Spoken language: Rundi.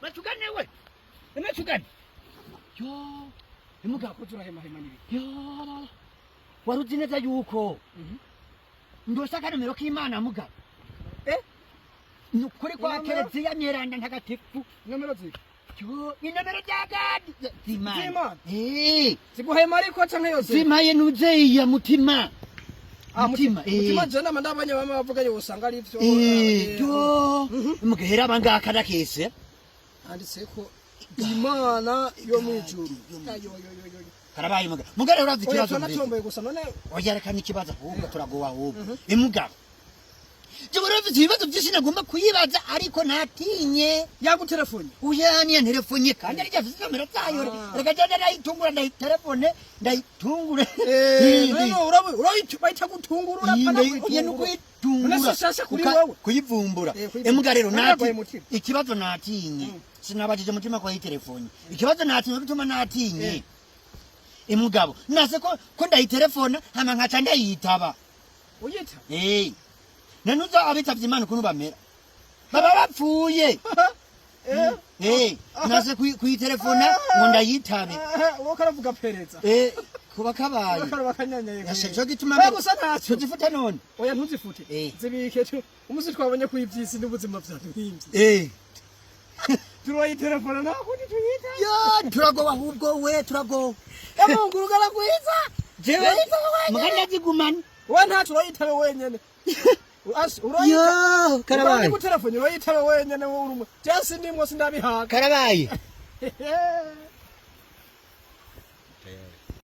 Bachugane we. Emachugane. Yo. Emuga kutura hema nibi. Yo. Waruzineza yuko. Ndoshaka nomero k'Imana muga. Nukuri kwa Kereziya Nyeranda ntagatifu. Nomero ziki. Yo, inomero jagadi. Zimana. Siguhema ariko canke yose. Zimaye nuzeya mutima. Mutima jana mandabanye bama bavuga yo usanga ari byo. Yo. Mugehera bangaka nakese. Anditse ko Imana yo mwijuru. Yo. Karabaye muga. Mugare urazi kibazo. Oya natomboye gusa none. Oya reka nikibazo ahubwo turagowa ahubwo. Imuga. Jobora vizibazo byinshi nagomba kuyibaza ariko natinye. Yagu telefone. Uyani ya telefone kandi ari cyafise kamera tayo. Reka jana ndayitungura ndayitelefone ndayitungura. No urayita gutungurura pana kuyitungura. Unasasha kuri wewe. Kuyivumbura. Emuga rero nati ikibazo natinye. Sinabajije mutima kwa telefone. Ikibazo natinye bituma natinye. Emugabo nase ko ndayitelefona hama nkaca ndayitaba. Uyita? Nanuza abitavye Imana kuntu bamera. Baba bapfuye. Nase kuyitelefona ngo ndayitabe. Wo karavuga pereza. Kuba kabaye. Bakanyanyeye. Yashejo gituma gusa ntacyo tuzifuta none. Oya ntuzifute. Zibike cyo. Umusi twabonye kuyivyisi n'ubuzima byaduhimvye. Turayitelefona nakundi tuyita. Yo turago ahubwo we turago. Ngurugara kwiza. Jewe muganda zigumana. We nta turayitabe wenyene. Yo karabaye. Ku telefone urayitabe wenyene wo urumwe. Jasi ndimwe sindabihaga. Karabaye.